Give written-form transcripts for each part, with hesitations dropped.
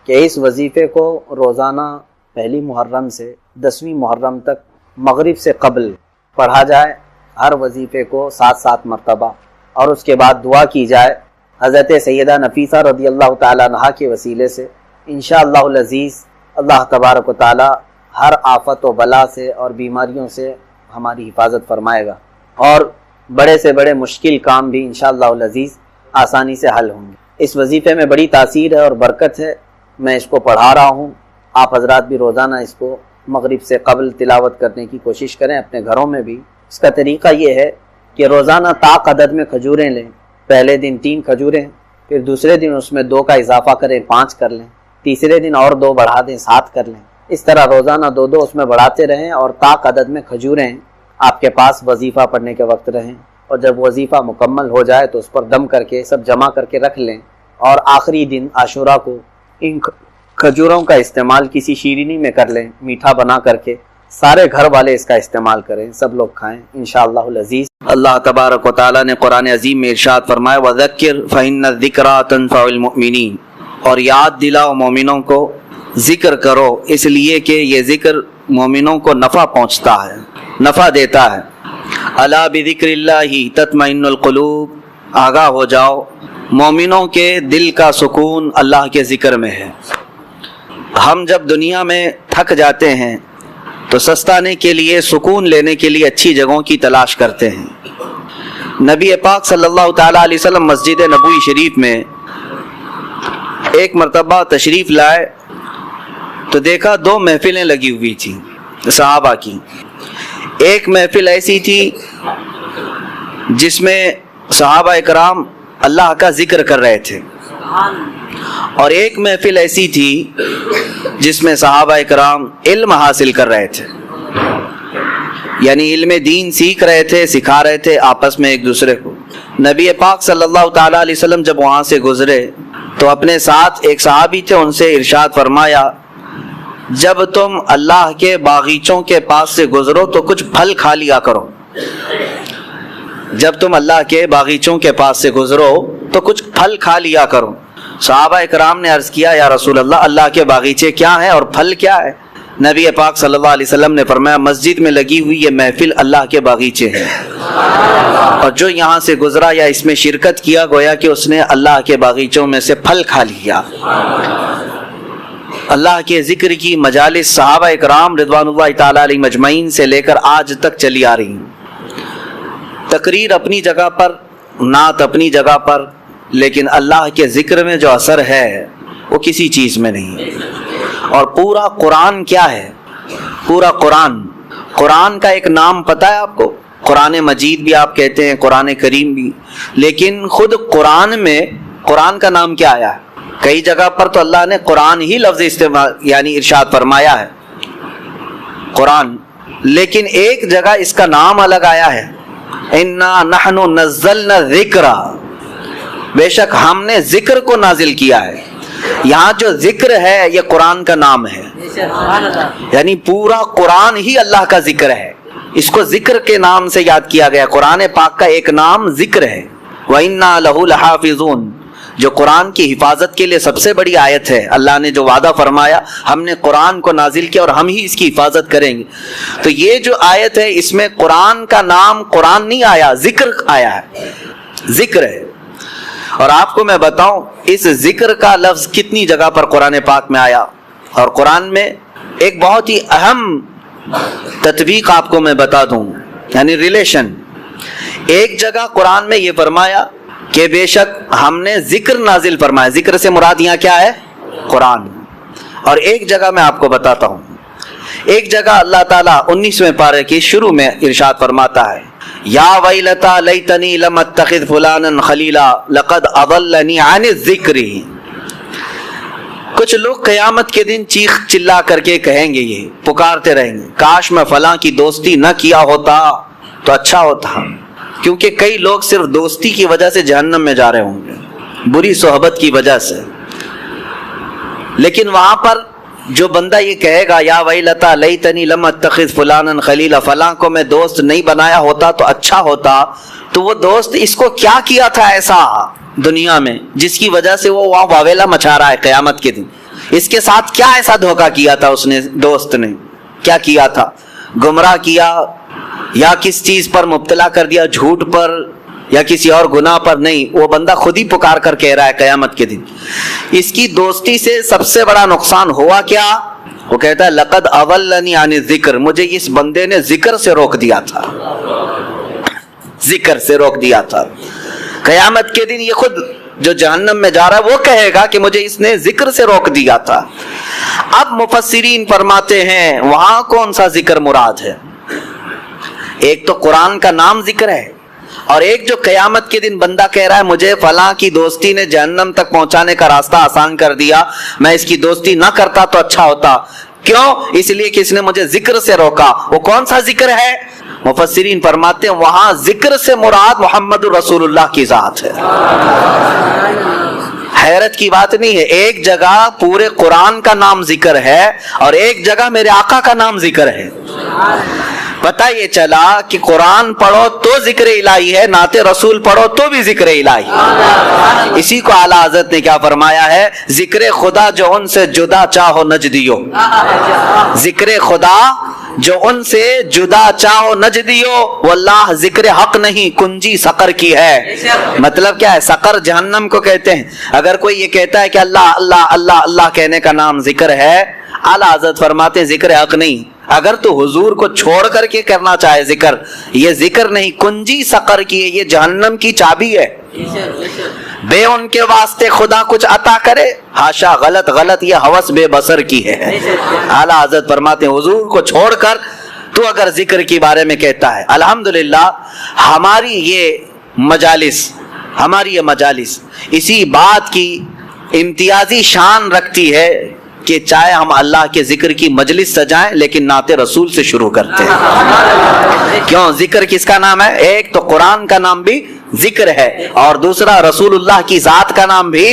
کہ اس وظیفے کو روزانہ پہلی محرم سے 10ویں محرم تک مغرب سے قبل پڑھا جائے، ہر وظیفے کو 7 مرتبہ، اور اس کے بعد دعا کی جائے حضرت سیدہ نفیسہ رضی اللہ تعالیٰ عنہا کے وسیلے سے۔ انشاءاللہ العزیز اللہ تبارک و تعالیٰ ہر آفت و بلا سے اور بیماریوں سے ہماری حفاظت فرمائے گا، اور بڑے سے بڑے مشکل کام بھی انشاءاللہ العزیز آسانی سے حل ہوں گے۔ اس وظیفے میں بڑی تاثیر ہے اور برکت ہے، میں اس کو پڑھا رہا ہوں، آپ حضرات بھی روزانہ اس کو مغرب سے قبل تلاوت کرنے کی کوشش کریں اپنے گھروں میں بھی۔ اس کا طریقہ یہ ہے کہ روزانہ طاق عدد میں کھجوریں لیں، پہلے دن 3 کھجوریں، پھر دوسرے دن اس میں 2 کا اضافہ کریں 5 کر لیں، تیسرے دن اور 2 بڑھا دیں 7 کر لیں، اس طرح روزانہ 2 اس میں بڑھاتے رہیں، اور طاق عدد میں کھجوریں آپ کے پاس وظیفہ پڑھنے کے وقت رہیں، اور جب وظیفہ مکمل ہو جائے تو اس پر دم کر کے سب جمع کر کے رکھ لیں، اور آخری دن عاشورہ کو ان کھجوروں کا استعمال کسی شیرینی میں کر لیں، میٹھا بنا کر کے سارے گھر والے اس کا استعمال کریں، سب لوگ کھائیں انشاءاللہ العزیز۔ اللہ تبارک و تعالیٰ نے قرآن عظیم میں ارشاد فرمایا وَذَكِّرْ فَإِنَّ الذِّكْرَىٰ تَنفَعُ الْمُؤْمِنِينَ، اور یاد دلاؤ مومنوں کو، ذکر کرو اس لیے کہ یہ ذکر مومنوں کو نفع پہنچتا ہے، نفع دیتا ہے۔ الا بذکر اللہ تطمئن القلوب، آگاہ ہو جاؤ مومنوں کے دل کا سکون اللہ کے ذکر میں ہے۔ ہم جب دنیا میں تھک جاتے ہیں تو سستانے کے لیے، سکون لینے کے لیے اچھی جگہوں کی تلاش کرتے ہیں۔ نبی پاک صلی اللہ تعالیٰ علیہ وسلم مسجد نبوی شریف میں ایک مرتبہ تشریف لائے تو دیکھا 2 محفلیں لگی ہوئی تھیں صحابہ کی۔ ایک محفل ایسی تھی جس میں صحابہ اکرام اللہ کا ذکر کر رہے تھے، اور ایک محفل ایسی تھی جس میں صحابہ اکرام علم حاصل کر رہے تھے، یعنی علم دین سیکھ رہے تھے، سکھا رہے تھے آپس میں ایک دوسرے کو۔ نبی پاک صلی اللہ تعالیٰ علیہ وسلم جب وہاں سے گزرے تو اپنے ساتھ ایک صحابی تھے، ان سے ارشاد فرمایا جب تم اللہ کے باغیچوں کے پاس سے گزرو تو کچھ پھل کھا لیا کرو، جب تم اللہ کے باغیچوں کے پاس سے گزرو تو کچھ پھل کھا لیا کرو۔ صحابہ اکرام نے عرض کیا یا رسول اللہ، اللہ کے باغیچے کیا ہیں اور پھل کیا ہے؟ نبی پاک صلی اللہ علیہ وسلم نے فرمایا مسجد میں لگی ہوئی یہ محفل اللہ کے باغیچے ہیں، اور جو یہاں سے گزرا یا اس میں شرکت کیا گویا کہ اس نے اللہ کے باغیچوں میں سے پھل کھا لیا۔ اللہ کے ذکر کی مجالس صحابہ اکرام رضوان اللہ تعالیٰ علیہ مجمعین سے لے کر آج تک چلی آ رہی ہیں۔ تقریر اپنی جگہ پر، نعت اپنی جگہ پر، لیکن اللہ کے ذکر میں جو اثر ہے وہ کسی چیز میں نہیں۔ اور پورا قرآن کیا ہے؟ پورا قرآن کا ایک نام پتہ ہے آپ کو؟ قرآن مجید بھی آپ کہتے ہیں، قرآن کریم بھی، لیکن خود قرآن میں قرآن کا نام کیا آیا ہے؟ کئی جگہ پر تو اللہ نے قرآن ہی لفظ استعمال یعنی ارشاد فرمایا ہے قرآن، لیکن ایک جگہ اس کا نام الگ آیا ہے، اِنَّا نَحْنُ نَزَّلْنَا الذِّكْرَ، بے شک ہم نے ذکر کو نازل کیا ہے۔ یہاں جو ذکر ہے یہ قرآن کا نام ہے، یعنی پورا قرآن ہی اللہ کا ذکر ہے، اس کو ذکر کے نام سے یاد کیا گیا۔ قرآن پاک کا ایک نام ذکر ہے، وَإِنَّا لَهُ لَحَافِظُونَ، جو قرآن کی حفاظت کے لیے سب سے بڑی آیت ہے۔ اللہ نے جو وعدہ فرمایا ہم نے قرآن کو نازل کیا اور ہم ہی اس کی حفاظت کریں گے، تو یہ جو آیت ہے اس میں قرآن کا نام قرآن نہیں آیا، ذکر آیا ہے، ذکر ہے۔ اور آپ کو میں بتاؤں اس ذکر کا لفظ کتنی جگہ پر قرآن پاک میں آیا، اور قرآن میں ایک بہت ہی اہم تطبیق آپ کو میں بتا دوں، یعنی ریلیشن۔ ایک جگہ قرآن میں یہ فرمایا کہ بے شک ہم نے ذکر نازل فرمایا، ذکر سے مراد یہاں کیا ہے؟ قرآن۔ اور ایک جگہ میں آپ کو بتاتا ہوں، ایک جگہ اللہ تعالیٰ 19ویں پارے کی شروع میں ارشاد فرماتا ہے یا ویلتا لیتنی لم اتخذ فلانا خلیلا لقد اضلنی عن الذکر۔ کچھ لوگ قیامت کے دن چیخ چلا کر کے کہیں گے، یہ پکارتے رہیں گے کاش میں فلاں کی دوستی نہ کیا ہوتا تو اچھا ہوتا، کیونکہ کئی لوگ صرف دوستی کی وجہ سے جہنم میں جا رہے ہوں گے، بری صحبت کی وجہ سے۔ لیکن وہاں پر جو بندہ یہ کہے گا یا ویلتا لیتنی لم اتخذ فلانا خلیلا، فلاں کو میں دوست نہیں بنایا ہوتا تو اچھا ہوتا، تو وہ دوست اس کو کیا کیا تھا ایسا دنیا میں جس کی وجہ سے وہ وہاں واویلا مچا رہا ہے قیامت کے دن، اس کے ساتھ کیا ایسا دھوکہ کیا تھا اس نے، دوست نے کیا کیا تھا؟ گمراہ کیا یا کس چیز پر مبتلا کر دیا، جھوٹ پر یا کسی اور گناہ پر؟ نہیں، وہ بندہ خود ہی پکار کر کہہ رہا ہے قیامت کے دن اس کی دوستی سے سب سے بڑا نقصان ہوا کیا؟ وہ کہتا ہے لقد اولنی عن الذکر، مجھے اس بندے نے ذکر سے روک دیا تھا، ذکر سے روک دیا تھا۔ قیامت کے دن یہ خود جو جہنم میں جا رہا ہے وہ کہے گا کہ مجھے اس نے ذکر سے روک دیا تھا۔ اب مفسرین فرماتے ہیں وہاں کون سا ذکر مراد ہے؟ ایک تو قرآن کا نام ذکر ہے، اور ایک جو قیامت کے دن بندہ کہہ رہا ہے مجھے فلاں کی دوستی نے جہنم تک پہنچانے کا راستہ آسان کر دیا، میں اس کی دوستی نہ کرتا تو اچھا ہوتا، کیوں؟ اس لیے کہ اس نے مجھے ذکر سے روکا۔ وہ کون سا ذکر ہے؟ مفسرین فرماتے ہیں وہاں ذکر سے مراد محمد رسول اللہ کی ذات ہے۔ حیرت کی بات نہیں ہے، ایک جگہ پورے قرآن کا نام ذکر ہے اور ایک جگہ میرے آقا کا نام ذکر ہے۔ پتہ یہ چلا کہ قرآن پڑھو تو ذکر الہی ہے، نعت رسول پڑھو تو بھی ذکر الہی۔ اسی کو اعلیٰ حضرت نے کیا فرمایا ہے؟ ذکر خدا جو ان سے جدا چاہو نجدیو، ذکر خدا جو ان سے جدا چاہو نجدیو، واللہ ذکر حق نہیں کنجی سقر کی ہے۔ مطلب کیا ہے؟ سقر جہنم کو کہتے ہیں۔ اگر کوئی یہ کہتا ہے کہ اللہ اللہ اللہ اللہ کہنے کا نام ذکر ہے، اعلیٰ حضرت فرماتے ہیں ذکر حق نہیں۔ اگر تو حضور کو چھوڑ کر کے کرنا چاہے ذکر، یہ ذکر نہیں، کنجی سقر کی ہے، یہ جہنم کی چابی ہے۔ بے ان کے واسطے خدا کچھ عطا کرے، ہاشا، غلط غلط، یہ ہوس بے بصر کی ہے۔ اعلیٰ حضرت فرماتے ہیں حضور کو چھوڑ کر تو اگر ذکر کے بارے میں کہتا ہے۔ الحمدللہ ہماری یہ مجالس اسی بات کی امتیازی شان رکھتی ہے کہ چاہے ہم اللہ کے ذکر کی مجلس سجائیں لیکن نعت رسول سے شروع کرتے ہیں۔ کیوں؟ ذکر کس کا نام ہے؟ ایک تو قرآن کا نام بھی ذکر ہے اور دوسرا رسول اللہ کی ذات کا نام بھی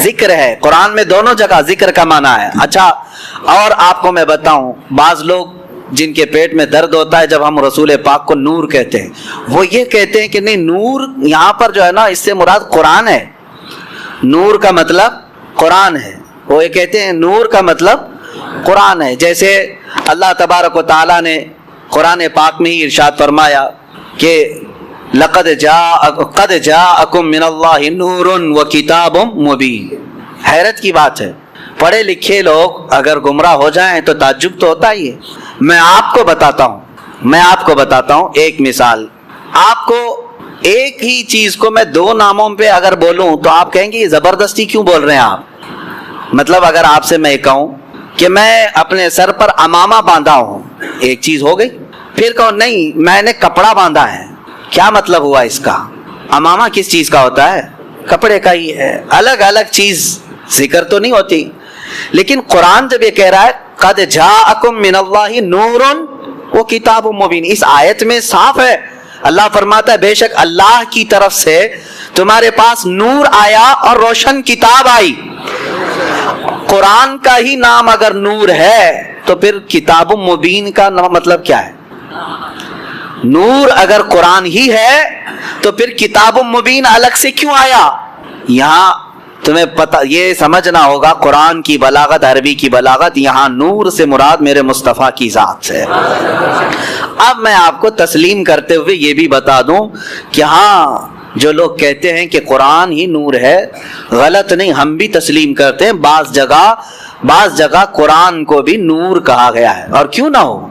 ذکر ہے۔ قرآن میں دونوں جگہ ذکر کا معنی ہے۔ اچھا، اور آپ کو میں بتاؤں، بعض لوگ جن کے پیٹ میں درد ہوتا ہے جب ہم رسول پاک کو نور کہتے ہیں، وہ یہ کہتے ہیں کہ نہیں، نور یہاں پر جو ہے نا اس سے مراد قرآن ہے، نور کا مطلب قرآن ہے۔ وہ یہ کہتے ہیں نور کا مطلب قرآن ہے، جیسے اللہ تبارک و تعالیٰ نے قرآن پاک میں ہی ارشاد فرمایا کہ قد جاءکم من اللہ نور وکتاب مبین۔ حیرت کی بات ہے، پڑھے لکھے لوگ اگر گمراہ ہو جائیں تو تعجب تو ہوتا ہی ہے۔ میں آپ کو بتاتا ہوں ایک مثال۔ آپ کو ایک ہی چیز کو میں دو ناموں پہ اگر بولوں تو آپ کہیں گے یہ زبردستی کیوں بول رہے ہیں آپ؟ مطلب اگر آپ سے میں کہوں کہ میں اپنے سر پر امامہ باندھا ہوں، ایک چیز ہو گئی، پھر کہوں نہیں میں نے کپڑا باندھا ہے، کیا مطلب ہوا اس کا؟ امامہ کس چیز کا ہوتا ہے؟ کپڑے کا ہی ہے، الگ الگ چیز ذکر تو نہیں ہوتی۔ لیکن قرآن جب یہ کہہ رہا ہے قد جاءکم من اللہ نور وکتاب مبین، اس آیت میں صاف ہے، اللہ فرماتا ہے بے شک اللہ کی طرف سے تمہارے پاس نور آیا اور روشن کتاب آئی۔ قرآن کا ہی نام اگر نور ہے تو پھر کتاب مبین کا مطلب کیا ہے؟ نور اگر قرآن ہی ہے تو پھر کتاب مبین الگ سے کیوں آیا؟ یہاں تمہیں پتہ یہ سمجھنا ہوگا قرآن کی بلاغت، عربی کی بلاغت، یہاں نور سے مراد میرے مصطفیٰ کی ذات ہے۔ اب میں آپ کو تسلیم کرتے ہوئے یہ بھی بتا دوں کہ ہاں جو لوگ کہتے ہیں کہ قرآن ہی نور ہے، غلط نہیں، ہم بھی تسلیم کرتے ہیں، بعض جگہ قرآن کو بھی نور کہا گیا ہے، اور کیوں نہ ہو،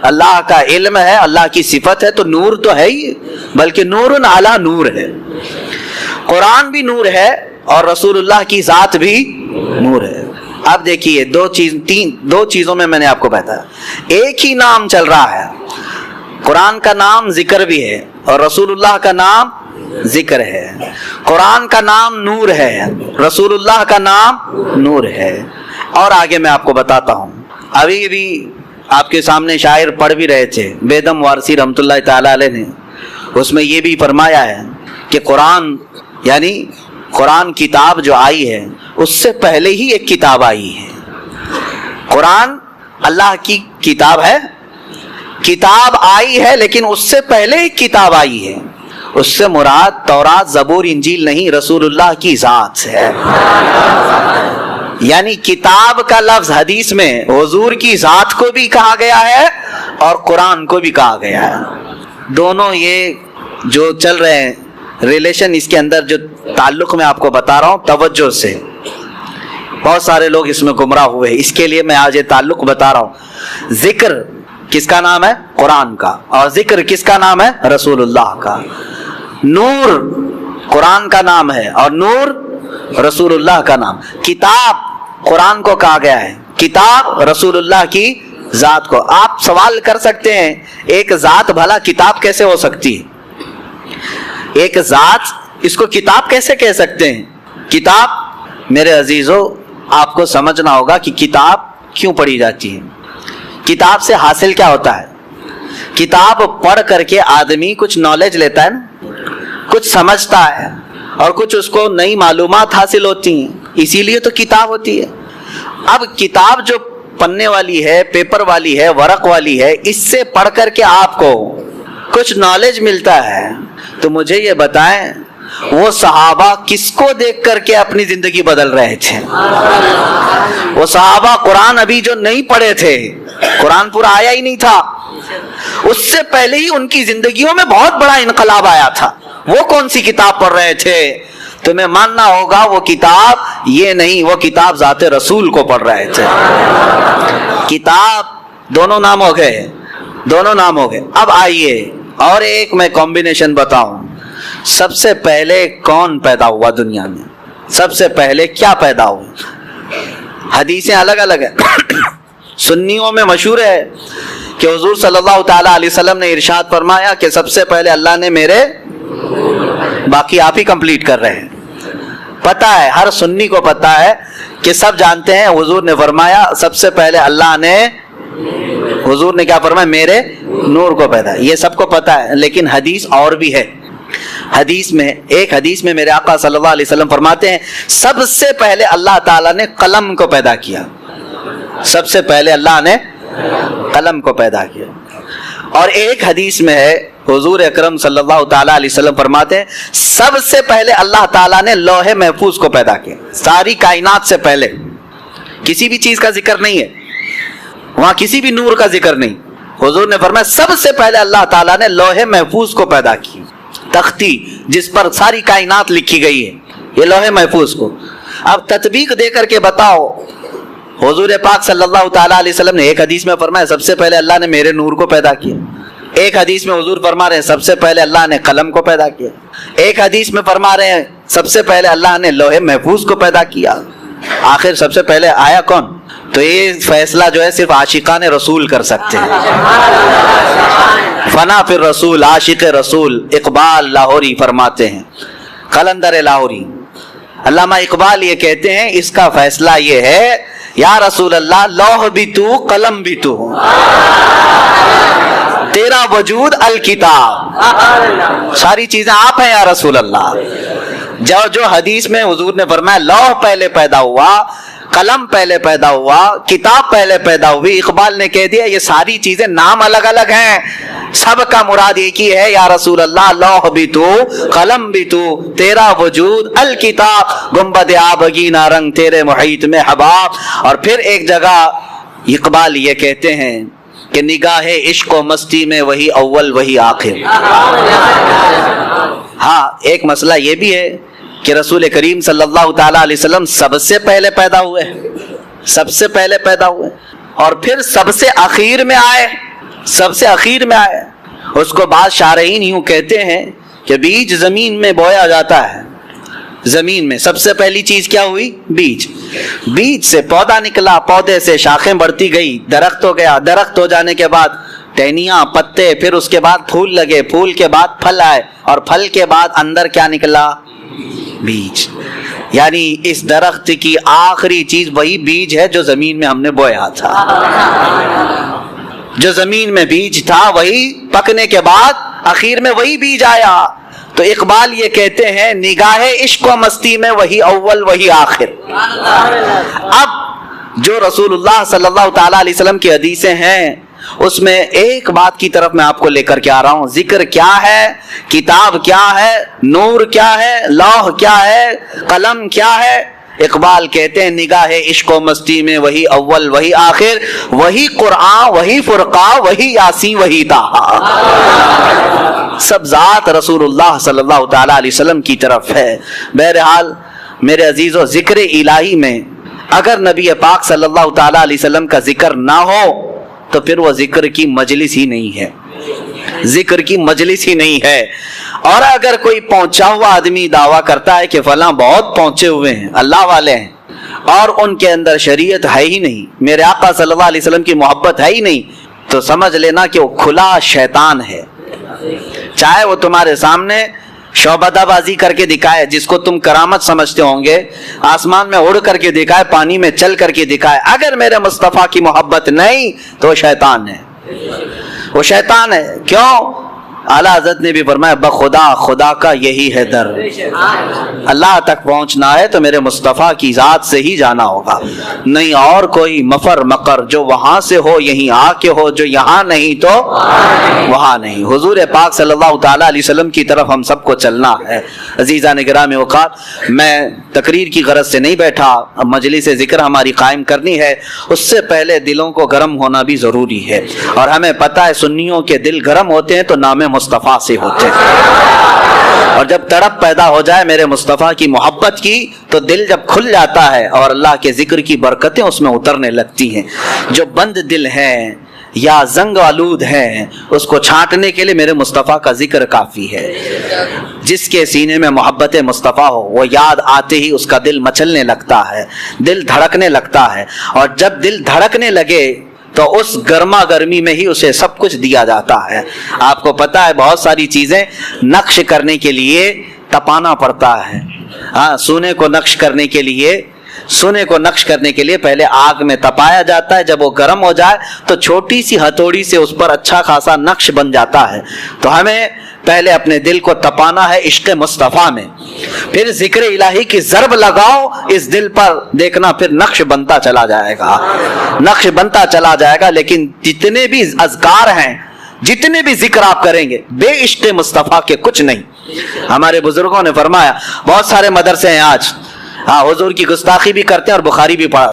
اللہ کا علم ہے، اللہ کی صفت ہے تو نور تو ہے ہی، بلکہ نور علی نور ہے۔ قرآن بھی نور ہے اور رسول اللہ کی ذات بھی نور ہے۔ اب دیکھیے دو چیزوں میں نے آپ کو بتایا، ایک ہی نام چل رہا ہے، قرآن کا نام ذکر بھی ہے اور رسول اللہ کا نام ذکر ہے۔ قرآن کا نام نور ہے، رسول اللہ کا نام نور ہے۔ اور آگے میں آپ کو بتاتا ہوں، ابھی بھی آپ کے سامنے شاعر پڑھ بھی رہے تھے بیدم وارسی رحمۃ اللہ تعالی علیہ نے، اس میں یہ بھی فرمایا ہے کہ قرآن یعنی قرآن کتاب جو آئی ہے اس سے پہلے ہی ایک کتاب آئی ہے۔ قرآن اللہ کی کتاب ہے، کتاب آئی ہے لیکن اس سے پہلے ایک کتاب آئی ہے، اس سے مراد تورات، زبور، انجیل نہیں، رسول اللہ کی ذات ہے۔ یعنی کتاب کا لفظ حدیث میں حضور کی ذات کو بھی کہا گیا ہے اور قرآن کو بھی کہا گیا ہے. دونوں یہ جو چل رہے ہیں ریلیشن، اس کے اندر جو تعلق میں آپ کو بتا رہا ہوں توجہ سے، بہت سارے لوگ اس میں گمراہ ہوئے، اس کے لیے میں آج یہ تعلق بتا رہا ہوں. ذکر کس کا نام ہے؟ قرآن کا. اور ذکر کس کا نام ہے؟ رسول اللہ کا. نور قرآن کا نام ہے اور نور رسول اللہ کا نام. کتاب قرآن کو کہا گیا ہے، کتاب رسول اللہ کی ذات کو. آپ سوال کر سکتے ہیں ایک ذات بھلا کتاب کیسے ہو سکتی ہے؟ ایک ذات اس کو کتاب کیسے کہہ سکتے ہیں؟ کتاب میرے عزیزو آپ کو سمجھنا ہوگا کہ کتاب کیوں پڑھی جاتی ہے. کتاب سے حاصل کیا ہوتا ہے؟ کتاب پڑھ کر کے آدمی کچھ نالج لیتا ہے نا، کچھ سمجھتا ہے اور کچھ اس کو نئی معلومات حاصل ہوتی ہیں، اسی لیے تو کتاب ہوتی ہے. اب کتاب جو پڑھنے والی ہے، پیپر والی ہے، ورق والی ہے، اس سے پڑھ کر کے آپ کو کچھ نالج ملتا ہے. تو مجھے یہ بتائیں وہ صحابہ کس کو دیکھ کر کے اپنی زندگی بدل رہے تھے؟ وہ صحابہ قرآن ابھی جو نہیں پڑھے تھے، قرآن پورا آیا ہی نہیں تھا، اس سے پہلے ہی ان کی زندگیوں میں بہت بڑا انقلاب آیا تھا. وہ کون سی کتاب پڑھ رہے تھے؟ تمہیں ماننا ہوگا وہ کتاب یہ نہیں، وہ کتاب ذات رسول کو پڑھ رہے تھے. کتاب دونوں نام ہو گئے، دونوں نام ہو گئے. اب آئیے اور ایک میں کمبینیشن بتاؤں. سب سے پہلے کون پیدا ہوا دنیا میں؟ سب سے پہلے کیا پیدا ہوا؟ حدیثیں الگ الگ ہیں. سنیوں میں مشہور ہے کہ حضور صلی اللہ تعالی علیہ وسلم نے ارشاد فرمایا کہ سب سے پہلے اللہ نے میرے، باقی آپ ہی کمپلیٹ کر رہے ہیں. پتہ ہے، ہر سنی کو پتہ ہے کہ سب جانتے ہیں حضور نے فرمایا سب سے پہلے اللہ نے، حضور نے کیا فرمایا؟ میرے نور کو پیدا. یہ سب کو پتہ ہے، لیکن حدیث اور بھی ہے. حدیث میں، ایک حدیث میں میرے آقا صلی اللہ علیہ وسلم فرماتے ہیں سب سے پہلے اللہ تعالیٰ نے قلم کو پیدا کیا. سب سے پہلے اللہ نے قلم کو پیدا کیا. اور ایک حدیث میں ہے حضور اکرم صلی اللہ تعالیٰ علیہ وسلم فرماتے ہیں سب سے پہلے اللہ تعالیٰ نے لوح محفوظ کو پیدا کیا. ساری کائنات سے پہلے کسی بھی چیز کا ذکر نہیں ہے وہاں، کسی بھی نور کا ذکر نہیں. حضور نے فرمایا سب سے پہلے اللہ تعالیٰ نے لوح محفوظ کو پیدا کی. تختی جس پر ساری کائنات لکھی گئی ہے، یہ لوح محفوظ کو. اب تطبیق دے کر کے بتاؤ، حضور پاک صلی اللہ تعالیٰ علیہ وسلم نے ایک حدیث میں فرمایا سب سے پہلے اللہ نے میرے نور کو پیدا کیا. ایک حدیث میں حضور فرما رہے ہیں سب سے پہلے اللہ نے قلم کو پیدا کیا. ایک حدیث میں فرما رہے ہیں سب سے پہلے اللہ نے لوح محفوظ کو پیدا کیا. آخر سب سے پہلے آیا کون؟ تو یہ فیصلہ جو ہے صرف عاشقان رسول کر سکتے ہیں. فنا فی الرسول، عاشق رسول اقبال لاہوری فرماتے ہیں، قلندر لاہوری علامہ اقبال یہ کہتے ہیں اس کا فیصلہ یہ ہے یا رسول اللہ لوح بھی تو قلم بھی تو، تیرا وجود الکتاب، ساری چیزیں آپ ہیں یا رسول اللہ. جو حدیث میں حضور نے فرمایا لوح پہلے پیدا ہوا، قلم پہلے پیدا ہوا، کتاب پہلے پیدا ہوئی، اقبال نے کہہ دیا یہ ساری چیزیں نام الگ الگ ہیں، سب کا مراد ایک ہی ہے یا رسول اللہ لوح بھی تو قلم بھی تو، تیرا وجود الکتاب، گنبد آبگینہ رنگ تیرے محیط میں حباب. اور پھر ایک جگہ اقبال یہ کہتے ہیں کہ نگاہ عشق و مستی میں وہی اول وہی آخر. ہاں ایک مسئلہ یہ بھی ہے کہ رسول کریم صلی اللہ تعالیٰ علیہ وسلم سب سے پہلے پیدا ہوئے، سب سے پہلے پیدا ہوئے اور پھر سب سے اخیر میں آئے، سب سے اخیر میں آئے. اس کو بعض شارحین یوں کہتے ہیں کہ بیج زمین میں بویا جاتا ہے، زمین میں سب سے پہلی چیز کیا ہوئی؟ بیج. بیج سے پودا نکلا، پودے سے شاخیں بڑھتی گئی، درخت ہو گیا، درخت ہو جانے کے بعد ٹہنیاں، پتے، پھر اس کے بعد پھول لگے، پھول کے بعد پھل آئے اور پھل کے بعد اندر کیا نکلا؟ بیج. یعنی اس درخت کی آخری چیز وہی بیج ہے جو زمین میں ہم نے بویا تھا. جو زمین میں بیج تھا وہی پکنے کے بعد آخر میں وہی بیج آیا. تو اقبال یہ کہتے ہیں نگاہ عشق و مستی میں وہی اول وہی آخر. اب جو رسول اللہ صلی اللہ تعالی علیہ وسلم کی حدیثیں ہیں اس میں ایک بات کی طرف میں آپ کو لے کر کے آ رہا ہوں. ذکر کیا ہے، کتاب کیا ہے، نور کیا ہے، لوح کیا ہے، قلم کیا ہے، اقبال کہتے ہیں نگاہ عشق و مستی میں وہی اول وہی آخر، وہی قرآن وہی فرقہ وہی یاسین وہی طٰہٰ، سب ذات رسول اللہ صلی اللہ تعالیٰ علیہ وسلم کی طرف ہے۔ بہرحال میرے عزیزو، ذکر الہی میں اگر نبی پاک صلی اللہ تعالیٰ علیہ وسلم کا ذکر نہ ہو تو پھر وہ ذکر کی مجلس ہی نہیں ہے، ذکر کی مجلس ہی نہیں ہے۔ اور اگر کوئی پہنچا ہوا آدمی دعویٰ کرتا ہے کہ فلاں بہت پہنچے ہوئے ہیں، اللہ والے ہیں، اور ان کے اندر شریعت ہے ہی نہیں، میرے آقا صلی اللہ علیہ وسلم کی محبت ہے ہی نہیں، تو سمجھ لینا کہ وہ کھلا شیطان ہے۔ چاہے وہ تمہارے سامنے شعبدہ بازی کر کے دکھائے، جس کو تم کرامت سمجھتے ہوں گے، آسمان میں اڑ کر کے دکھائے، پانی میں چل کر کے دکھائے، اگر میرے مصطفیٰ کی محبت نہیں تو وہ شیطان ہے، وہ شیطان ہے۔ کیوں؟ اعلیٰ حضرت نے بھی فرمایا بخدا خدا کا یہی ہے در، اللہ تک پہنچنا ہے تو میرے مصطفیٰ کی ذات سے ہی جانا ہوگا، نہیں اور کوئی مفر مقر، جو وہاں سے ہو یہیں آ کے ہو، جو یہاں نہیں تو وہاں نہیں۔ حضور پاک صلی اللہ تعالیٰ علیہ وسلم کی طرف ہم سب کو چلنا ہے۔ عزیزان گرامی اوقات، میں تقریر کی غرض سے نہیں بیٹھا، اب مجلس ذکر ہماری قائم کرنی ہے، اس سے پہلے دلوں کو گرم ہونا بھی ضروری ہے، اور ہمیں پتہ ہے سنیوں کے دل گرم ہوتے ہیں تو نام مصطفیٰ سے ہوتے ہیں، اور جب تڑپ پیدا ہو جائے میرے مصطفیٰ کی محبت کی تو دل جب کھل جاتا ہے اور اللہ کے ذکر کی برکتیں اس میں اترنے لگتی ہیں۔ جو بند دل ہیں یا زنگ آلود ہیں، اس کو چھانٹنے کے لیے میرے مصطفیٰ کا ذکر کافی ہے۔ جس کے سینے میں محبت مصطفیٰ ہو، وہ یاد آتے ہی اس کا دل مچلنے لگتا ہے، دل دھڑکنے لگتا ہے، اور جب دل دھڑکنے لگے تو اس گرما گرمی میں ہی اسے سب کچھ دیا جاتا ہے۔ آپ کو پتہ ہے بہت ساری چیزیں نقش کرنے کے لیے تپانا پڑتا ہے۔ ہاں، سونے کو نقش کرنے کے لیے پہلے آگ میں تپایا جاتا ہے، جب وہ گرم ہو جائے تو چھوٹی سی ہتھوڑی سے اس پر اچھا خاصا نقش بن جاتا ہے۔ تو ہمیں پہلے اپنے دل کو تپانا ہے عشق مصطفیٰ میں، پھر ذکر الہی کی ضرب لگاؤ اس دل پر، دیکھنا پھر نقش بنتا چلا جائے گا، نقش بنتا چلا جائے گا۔ لیکن جتنے بھی اذکار ہیں، جتنے بھی ذکر آپ کریں گے، بے عشق مصطفیٰ کے کچھ نہیں۔ ہمارے بزرگوں نے فرمایا، بہت سارے مدرسے ہیں آج، ہاں، حضور کی گستاخی بھی کرتے ہیں اور بخاری بھی پڑھا